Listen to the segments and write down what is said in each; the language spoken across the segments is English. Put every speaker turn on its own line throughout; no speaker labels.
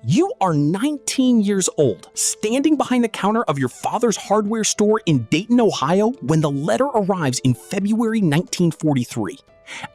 You are 19 years old, standing behind the counter of your father's hardware store in Dayton, Ohio, when the letter arrives in February 1943.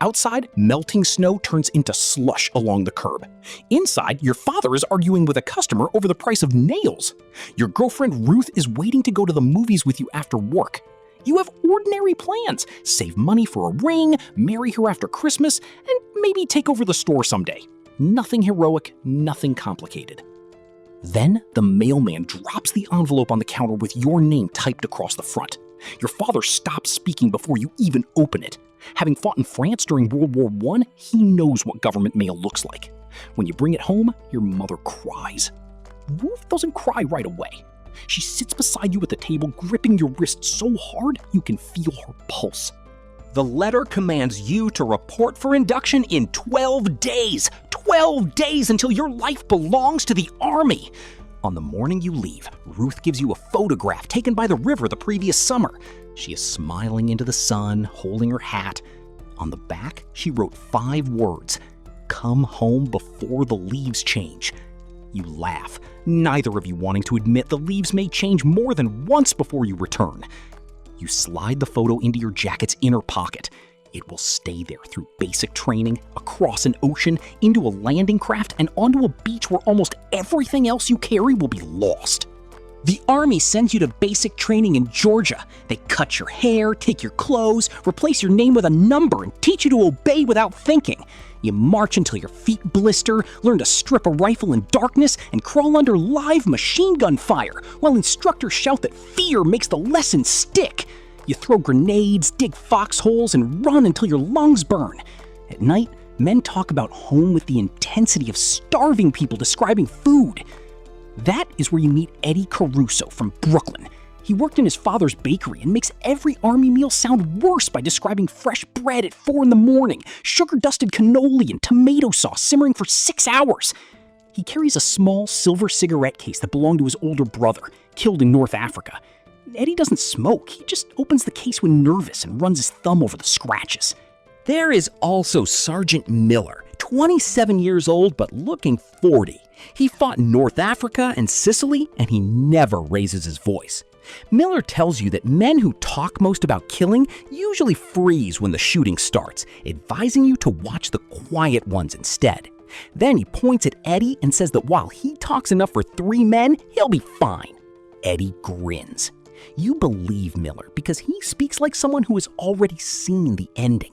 Outside, melting snow turns into slush along the curb. Inside, your father is arguing with a customer over the price of nails. Your girlfriend Ruth is waiting to go to the movies with you after work. You have ordinary plans: save money for a ring, marry her after Christmas, and maybe take over the store someday. Nothing heroic, nothing complicated. Then the mailman drops the envelope on the counter with your name typed across the front. Your father stops speaking before you even open it. Having fought in France during World War I, he knows what government mail looks like. When you bring it home, your mother cries. Ruth doesn't cry right away. She sits beside you at the table, gripping your wrist so hard you can feel her pulse. The letter commands you to report for induction in 12 days. 12 days until your life belongs to the Army. On the morning you leave, Ruth gives you a photograph taken by the river the previous summer. She is smiling into the sun, holding her hat. On the back, she wrote 5 words: "Come home before the leaves change." You laugh, neither of you wanting to admit the leaves may change more than once before you return. You slide the photo into your jacket's inner pocket. It will stay there through basic training, across an ocean, into a landing craft, and onto a beach where almost everything else you carry will be lost. The Army sends you to basic training in Georgia. They cut your hair, take your clothes, replace your name with a number, and teach you to obey without thinking. You march until your feet blister, learn to strip a rifle in darkness, and crawl under live machine gun fire, while instructors shout that fear makes the lesson stick. You throw grenades, dig foxholes, and run until your lungs burn. At night, men talk about home with the intensity of starving people describing food. That is where you meet Eddie Caruso from Brooklyn. He worked in his father's bakery and makes every Army meal sound worse by describing fresh bread at 4 in the morning, sugar-dusted cannoli and tomato sauce simmering for 6 hours. He carries a small silver cigarette case that belonged to his older brother, killed in North Africa. Eddie doesn't smoke. He just opens the case when nervous and runs his thumb over the scratches. There is also Sergeant Miller, 27 years old but looking 40. He fought in North Africa and Sicily, and he never raises his voice. Miller tells you that men who talk most about killing usually freeze when the shooting starts, advising you to watch the quiet ones instead. Then he points at Eddie and says that while he talks enough for 3 men, he'll be fine. Eddie grins. You believe Miller because he speaks like someone who has already seen the ending.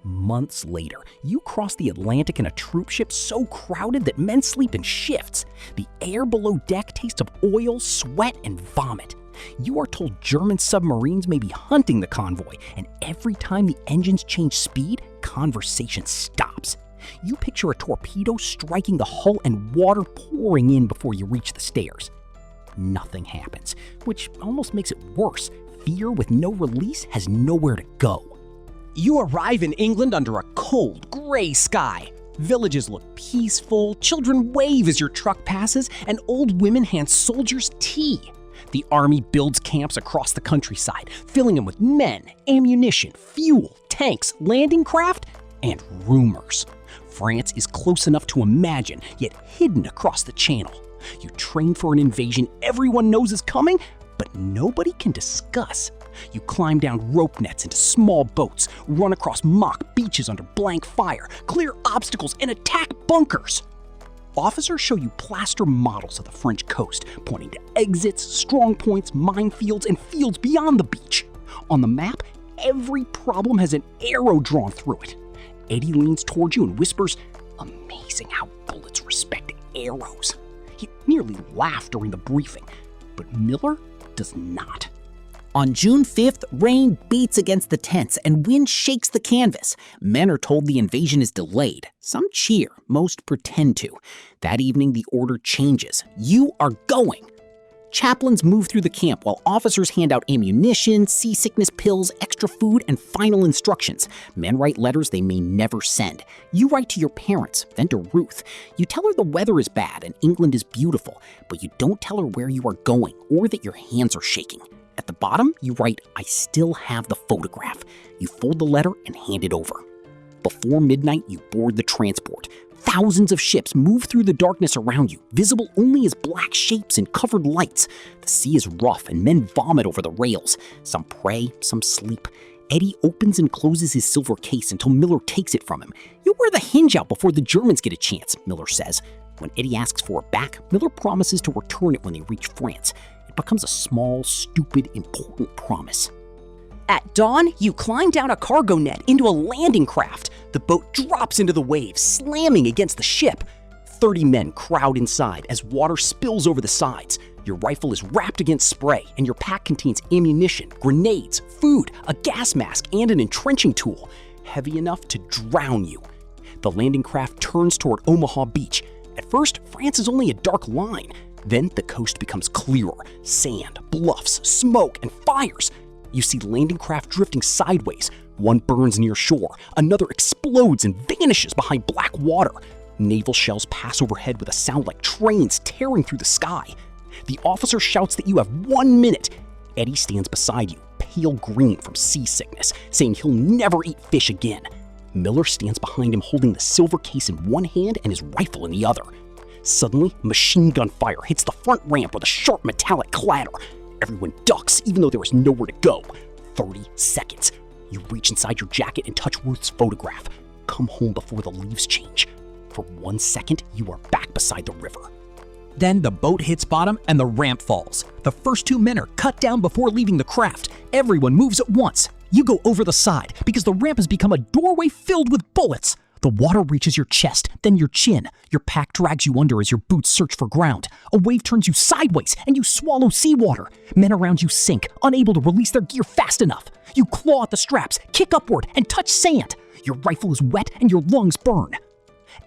Months later, you cross the Atlantic in a troop ship so crowded that men sleep in shifts. The air below deck tastes of oil, sweat, and vomit. You are told German submarines may be hunting the convoy, and every time the engines change speed, conversation stops. You picture a torpedo striking the hull and water pouring in before you reach the stairs. Nothing happens, which almost makes it worse. Fear with no release has nowhere to go. You arrive in England under a cold, gray sky. Villages look peaceful, children wave as your truck passes, and old women hand soldiers tea. The Army builds camps across the countryside, filling them with men, ammunition, fuel, tanks, landing craft, and rumors. France is close enough to imagine, yet hidden across the channel. You train for an invasion everyone knows is coming, but nobody can discuss. You climb down rope nets into small boats, run across mock beaches under blank fire, clear obstacles, and attack bunkers. Officers show you plaster models of the French coast, pointing to exits, strong points, minefields, and fields beyond the beach. On the map, every problem has an arrow drawn through it. Eddie leans towards you and whispers, "Amazing how bullets respect arrows." He nearly laughed during the briefing, but Miller does not. On June 5th, rain beats against the tents and wind shakes the canvas. Men are told the invasion is delayed. Some cheer, most pretend to. That evening, the order changes. You are going. Chaplains move through the camp while officers hand out ammunition, seasickness pills, extra food, and final instructions. Men write letters they may never send. You write to your parents, then to Ruth. You tell her the weather is bad and England is beautiful, but you don't tell her where you are going or that your hands are shaking. At the bottom, you write, "I still have the photograph." You fold the letter and hand it over. Before midnight, you board the transport. Thousands of ships move through the darkness around you, visible only as black shapes and covered lights. The sea is rough and men vomit over the rails. Some pray, some sleep. Eddie opens and closes his silver case until Miller takes it from him. "You'll wear the hinge out before the Germans get a chance," Miller says. When Eddie asks for it back, Miller promises to return it when they reach France. It becomes a small, stupid, important promise. At dawn, you climb down a cargo net into a landing craft. The boat drops into the waves, slamming against the ship. 30 men crowd inside as water spills over the sides. Your rifle is wrapped against spray, and your pack contains ammunition, grenades, food, a gas mask, and an entrenching tool, heavy enough to drown you. The landing craft turns toward Omaha Beach. At first, France is only a dark line. Then the coast becomes clearer. Sand, bluffs, smoke, and fires. You see landing craft drifting sideways. One burns near shore, another explodes and vanishes behind black water. Naval shells pass overhead with a sound like trains tearing through the sky. The officer shouts that you have 1 minute. Eddie stands beside you, pale green from seasickness, saying he'll never eat fish again. Miller stands behind him holding the silver case in one hand and his rifle in the other. Suddenly, machine gun fire hits the front ramp with a sharp metallic clatter. Everyone ducks, even though there is nowhere to go. 30 seconds. You reach inside your jacket and touch Ruth's photograph. Come home before the leaves change. For 1 second, you are back beside the river.
Then the boat hits bottom and the ramp falls. The first 2 men are cut down before leaving the craft. Everyone moves at once. You go over the side because the ramp has become a doorway filled with bullets. The water reaches your chest, then your chin. Your pack drags you under as your boots search for ground. A wave turns you sideways and you swallow seawater. Men around you sink, unable to release their gear fast enough. You claw at the straps, kick upward, and touch sand. Your rifle is wet and your lungs burn.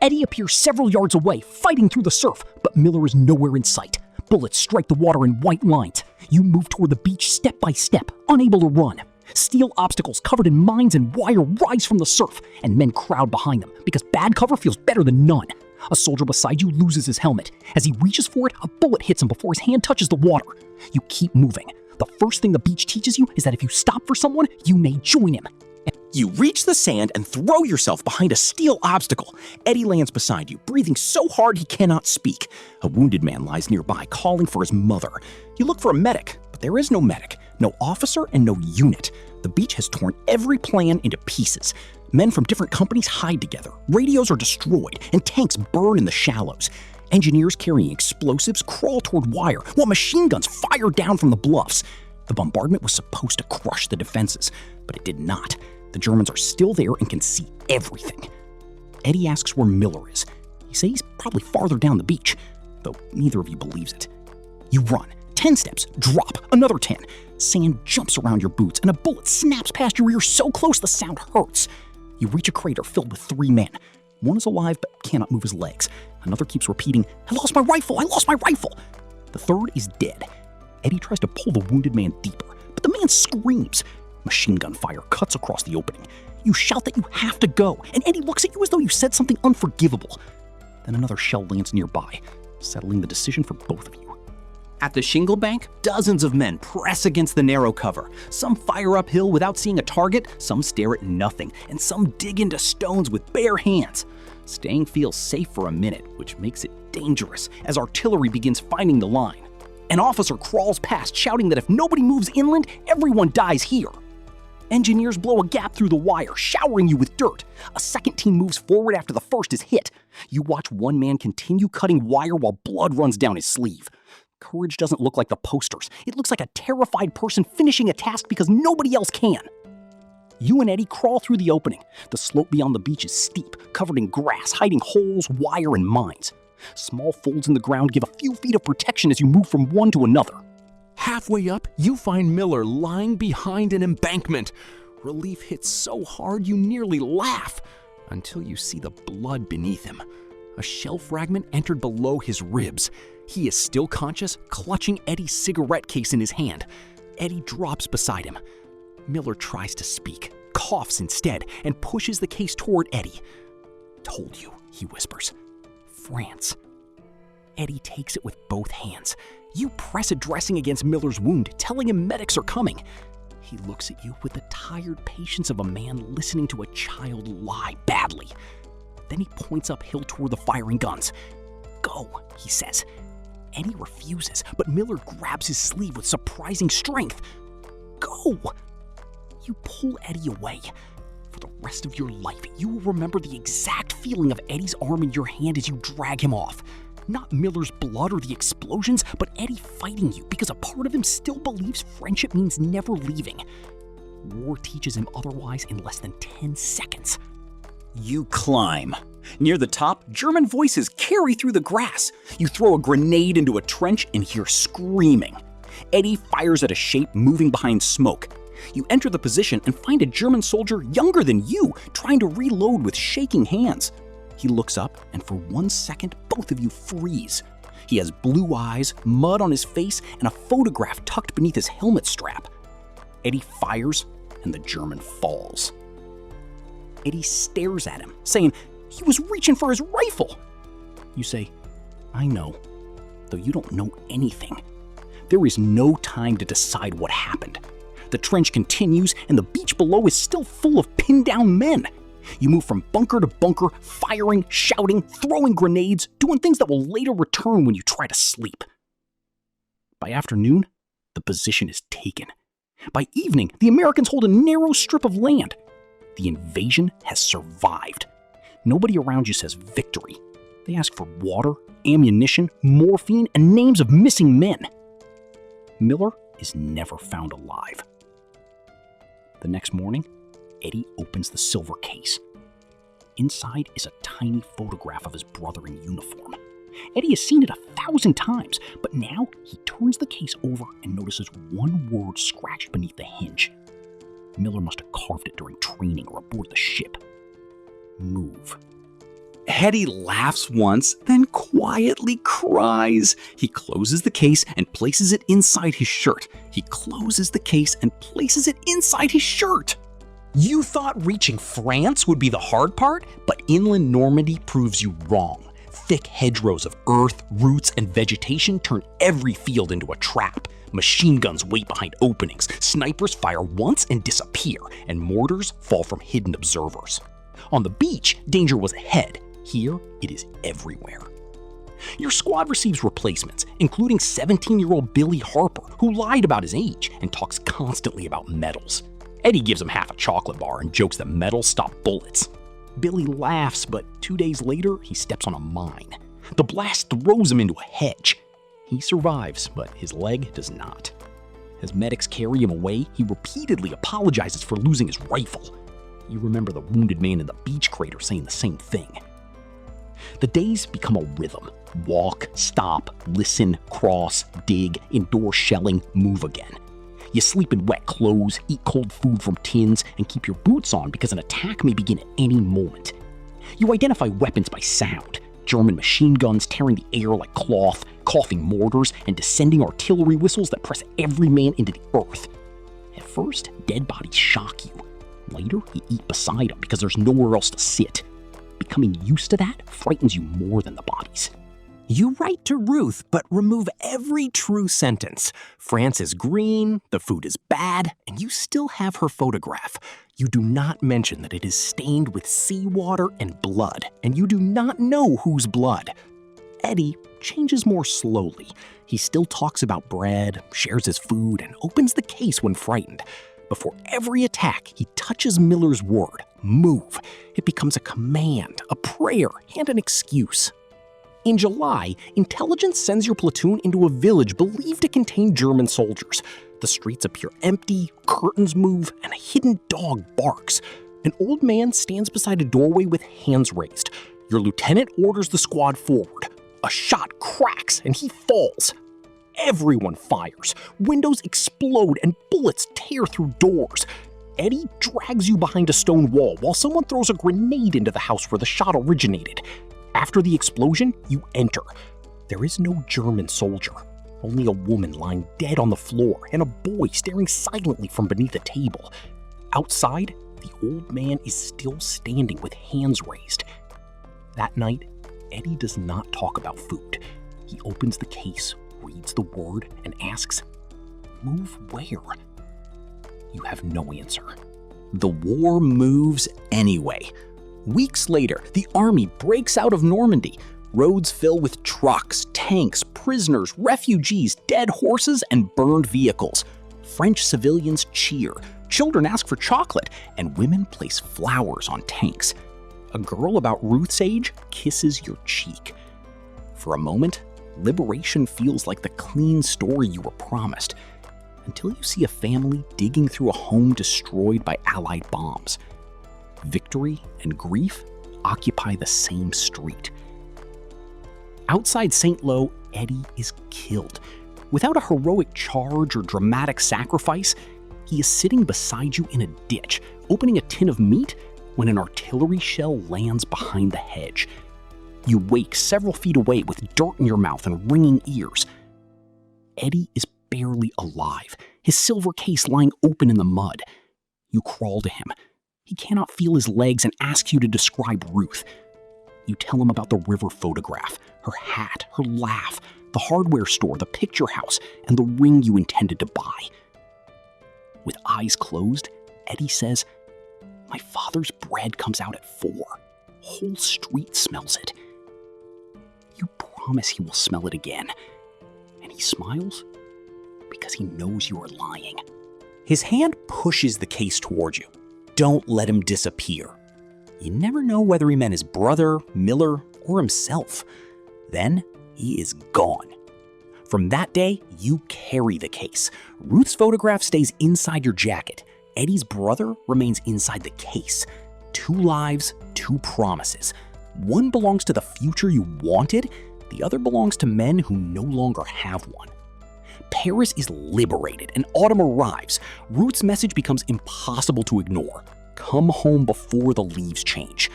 Eddie appears several yards away, fighting through the surf, but Miller is nowhere in sight. Bullets strike the water in white lines. You move toward the beach step by step, unable to run. Steel obstacles covered in mines and wire rise from the surf, and men crowd behind them because bad cover feels better than none. A soldier beside you loses his helmet. As he reaches for it, a bullet hits him before his hand touches the water. You keep moving. The first thing the beach teaches you is that if you stop for someone, you may join him.
You reach the sand and throw yourself behind a steel obstacle. Eddie lands beside you, breathing so hard he cannot speak. A wounded man lies nearby, calling for his mother. You look for a medic, but there is no medic, no officer, and no unit. The beach has torn every plan into pieces. Men from different companies hide together. Radios are destroyed, and tanks burn in the shallows. Engineers carrying explosives crawl toward wire, while machine guns fire down from the bluffs. The bombardment was supposed to crush the defenses, but it did not. The Germans are still there and can see everything. Eddie asks where Miller is. You say he's probably farther down the beach, though neither of you believes it. You run. 10 steps, drop, another 10. Sand jumps around your boots, and a bullet snaps past your ear so close the sound hurts. You reach a crater filled with 3 men. One is alive but cannot move his legs. Another keeps repeating, "I lost my rifle, I lost my rifle." The third is dead. Eddie tries to pull the wounded man deeper, but the man screams. Machine gun fire cuts across the opening. You shout that you have to go, and Eddie looks at you as though you said something unforgivable. Then another shell lands nearby, settling the decision for both of you.
At the shingle bank, dozens of men press against the narrow cover. Some fire uphill without seeing a target, some stare at nothing, and some dig into stones with bare hands. Staying feels safe for a minute, which makes it dangerous as artillery begins finding the line. An officer crawls past, shouting that if nobody moves inland, everyone dies here. Engineers blow a gap through the wire, showering you with dirt. A second team moves forward after the first is hit. You watch one man continue cutting wire while blood runs down his sleeve. Courage doesn't look like the posters. It looks like a terrified person finishing a task because nobody else can. You and Eddie crawl through the opening. The slope beyond the beach is steep, covered in grass, hiding holes, wire, and mines. Small folds in the ground give a few feet of protection as you move from one to another.
Halfway up, you find Miller lying behind an embankment. Relief hits so hard you nearly laugh, until you see the blood beneath him. A shell fragment entered below his ribs. He is still conscious, clutching Eddie's cigarette case in his hand. Eddie drops beside him. Miller tries to speak, coughs instead, and pushes the case toward Eddie. "Told you," he whispers. "France." Eddie takes it with both hands. You press a dressing against Miller's wound, telling him medics are coming. He looks at you with the tired patience of a man listening to a child lie badly.
Then he points uphill toward the firing guns. "Go," he says. Eddie refuses, but Miller grabs his sleeve with surprising strength. "Go!" You pull Eddie away. For the rest of your life, you will remember the exact feeling of Eddie's arm in your hand as you drag him off. Not Miller's blood or the explosions, but Eddie fighting you because a part of him still believes friendship means never leaving. War teaches him otherwise in less than 10 seconds. You climb. Near the top, German voices carry through the grass. You throw a grenade into a trench and hear screaming. Eddie fires at a shape moving behind smoke. You enter the position and find a German soldier younger than you, trying to reload with shaking hands. He looks up, and for 1 second, both of you freeze. He has blue eyes, mud on his face, and a photograph tucked beneath his helmet strap. Eddie fires, and the German falls. Eddie stares at him, saying, "He was reaching for his rifle." You say, "I know," though you don't know anything. There is no time to decide what happened. The trench continues, and the beach below is still full of pinned-down men. You move from bunker to bunker, firing, shouting, throwing grenades, doing things that will later return when you try to sleep. By afternoon, the position is taken. By evening, the Americans hold a narrow strip of land. The invasion has survived. Nobody around you says victory. They ask for water, ammunition, morphine, and names of missing men. Miller is never found alive. The next morning, Eddie opens the silver case. Inside is a tiny photograph of his brother in uniform. Eddie has seen it 1,000 times, but now he turns the case over and notices one word scratched beneath the hinge. Miller must have carved it during training or aboard the ship. Move. Eddie laughs once, then quietly cries. He closes the case and places it inside his shirt. He closes the case and places it inside his shirt. You thought reaching France would be the hard part, but inland Normandy proves you wrong. Thick hedgerows of earth, roots, and vegetation turn every field into a trap. Machine guns wait behind openings, snipers fire once and disappear, and mortars fall from hidden observers. On the beach, danger was ahead. Here, it is everywhere. Your squad receives replacements, including 17-year-old Billy Harper, who lied about his age and talks constantly about medals. Eddie gives him half a chocolate bar and jokes that medals stop bullets. Billy laughs, but 2 days later, he steps on a mine. The blast throws him into a hedge. He survives, but his leg does not. As medics carry him away, he repeatedly apologizes for losing his rifle. You remember the wounded man in the beach crater saying the same thing. The days become a rhythm. Walk, stop, listen, cross, dig, endure shelling, move again. You sleep in wet clothes, eat cold food from tins, and keep your boots on because an attack may begin at any moment. You identify weapons by sound. German machine guns tearing the air like cloth, coughing mortars, and descending artillery whistles that press every man into the earth. At first, dead bodies shock you. Later, you eat beside them because there's nowhere else to sit. Becoming used to that frightens you more than the bodies. You write to Ruth, but remove every true sentence. France is green, the food is bad, and you still have her photograph. You do not mention that it is stained with seawater and blood, and you do not know whose blood. Eddie changes more slowly. He still talks about bread, shares his food, and opens the case when frightened. Before every attack, he touches Miller's word, move. It becomes a command, a prayer, and an excuse. In July, intelligence sends your platoon into a village believed to contain German soldiers. The streets appear empty, curtains move, and a hidden dog barks. An old man stands beside a doorway with hands raised. Your lieutenant orders the squad forward. A shot cracks and he falls. Everyone fires. Windows explode and bullets tear through doors. Eddie drags you behind a stone wall while someone throws a grenade into the house where the shot originated. After the explosion, you enter. There is no German soldier, only a woman lying dead on the floor and a boy staring silently from beneath a table. Outside, the old man is still standing with hands raised. That night, Eddie does not talk about food. He opens the case, reads the word, and asks, "Move where?" You have no answer. The war moves anyway. Weeks later, the army breaks out of Normandy. Roads fill with trucks, tanks, prisoners, refugees, dead horses, and burned vehicles. French civilians cheer, children ask for chocolate, and women place flowers on tanks. A girl about Ruth's age kisses your cheek. For a moment, liberation feels like the clean story you were promised, until you see a family digging through a home destroyed by Allied bombs. Victory and grief occupy the same street. Outside St. Lo, Eddie is killed. Without a heroic charge or dramatic sacrifice, he is sitting beside you in a ditch, opening a tin of meat when an artillery shell lands behind the hedge. You wake several feet away with dirt in your mouth and ringing ears. Eddie is barely alive, his silver case lying open in the mud. You crawl to him. He cannot feel his legs and asks you to describe Ruth. You tell him about the river photograph, her hat, her laugh, the hardware store, the picture house, and the ring you intended to buy. With eyes closed, Eddie says, "My father's bread comes out at 4. Whole street smells it." You promise he will smell it again. And he smiles because he knows you are lying. His hand pushes the case towards you. Don't let him disappear. You never know whether he meant his brother, Miller, or himself. Then he is gone. From that day, you carry the case. Ruth's photograph stays inside your jacket. Eddie's brother remains inside the case. 2 lives, 2 promises. One belongs to the future you wanted, the other belongs to men who no longer have one. Paris is liberated and autumn arrives. Ruth's message becomes impossible to ignore. Come home before the leaves change.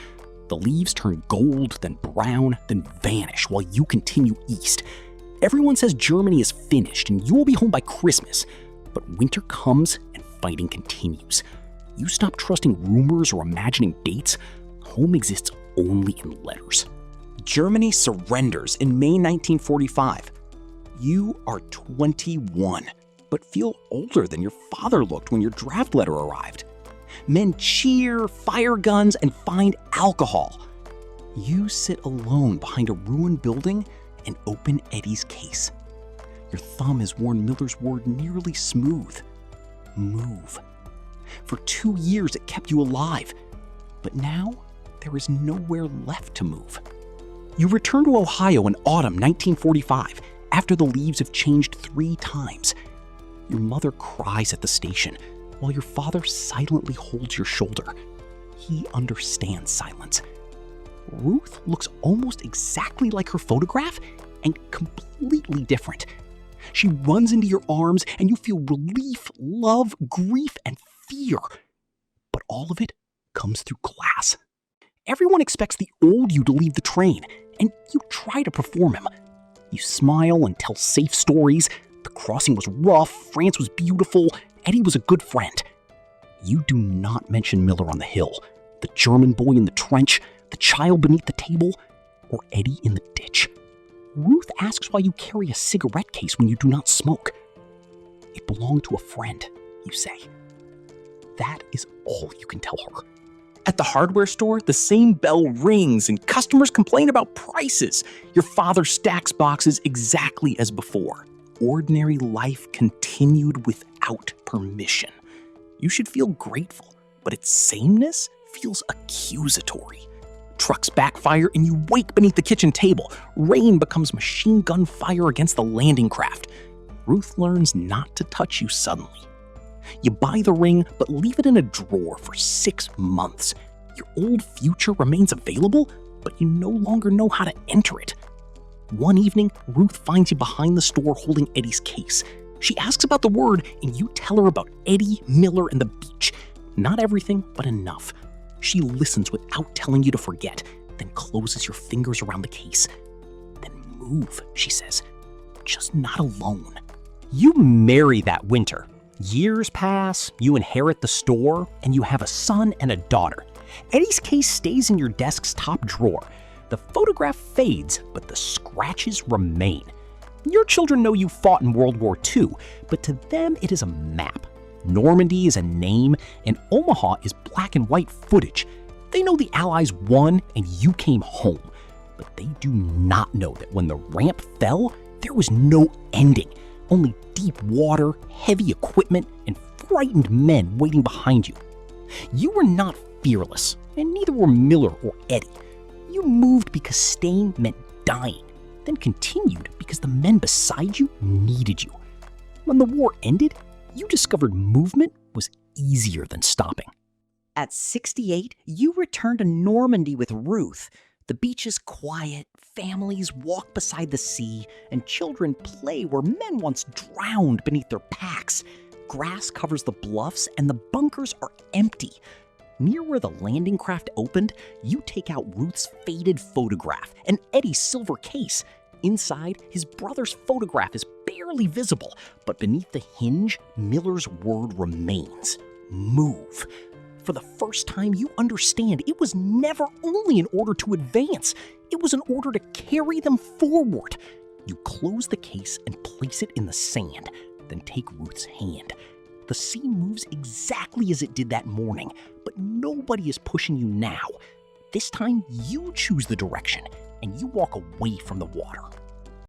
The leaves turn gold, then brown, then vanish while you continue east. Everyone says Germany is finished and you will be home by Christmas. But winter comes and fighting continues. You stop trusting rumors or imagining dates. Home exists only in letters. Germany surrenders in May 1945. You are 21, but feel older than your father looked when your draft letter arrived. Men cheer, fire guns, and find alcohol. You sit alone behind a ruined building and open Eddie's case. Your thumb has worn Miller's word nearly smooth. Move. For 2 years it kept you alive, but now there is nowhere left to move. You return to Ohio in autumn 1945 after the leaves have changed 3 times. Your mother cries at the station while your father silently holds your shoulder. He understands silence. Ruth looks almost exactly like her photograph and completely different. She runs into your arms and you feel relief, love, grief, and fear. But all of it comes through glass. Everyone expects the old you to leave the train, and you try to perform him. You smile and tell safe stories. The crossing was rough, France was beautiful, Eddie was a good friend. You do not mention Miller on the hill, the German boy in the trench, the child beneath the table, or Eddie in the ditch. Ruth asks why you carry a cigarette case when you do not smoke. It belonged to a friend, you say. That is all you can tell her. At the hardware store, the same bell rings and customers complain about prices. Your father stacks boxes exactly as before. Ordinary life continued without permission. You should feel grateful, but its sameness feels accusatory. Trucks backfire and you wake beneath the kitchen table. Rain becomes machine gun fire against the landing craft. Ruth learns not to touch you suddenly. You buy the ring, but leave it in a drawer for 6 months. Your old future remains available, but you no longer know how to enter it. One evening, Ruth finds you behind the store holding Eddie's case. She asks about the word, and you tell her about Eddie, Miller, and the beach. Not everything, but enough. She listens without telling you to forget, then closes your fingers around the case. Then move, she says. Just not alone. You marry that winter. Years pass, you inherit the store, and you have a son and a daughter. Eddie's case stays in your desk's top drawer. The photograph fades, but the scratches remain. Your children know you fought in World War II, but to them it is a map. Normandy is a name, and Omaha is black and white footage.
They know the Allies won and you came home. But they do not know that when the ramp fell, there was no ending. Only deep water, heavy equipment, and frightened men waiting behind you. You were not fearless, and neither were Miller or Eddie. You moved because staying meant dying, then continued because the men beside you needed you. When the war ended, you discovered movement was easier than stopping.
At 68, you return to Normandy with Ruth. The beach is quiet, families walk beside the sea, and children play where men once drowned beneath their packs. Grass covers the bluffs, and the bunkers are empty. Near where the landing craft opened, you take out Ruth's faded photograph and Eddie's silver case. Inside, his brother's photograph is barely visible, but beneath the hinge, Miller's word remains: move. For the first time, you understand it was never only in order to advance, it was in order to carry them forward. You close the case and place it in the sand, then take Ruth's hand. The sea moves exactly as it did that morning, but nobody is pushing you now. This time, you choose the direction, and you walk away from the water.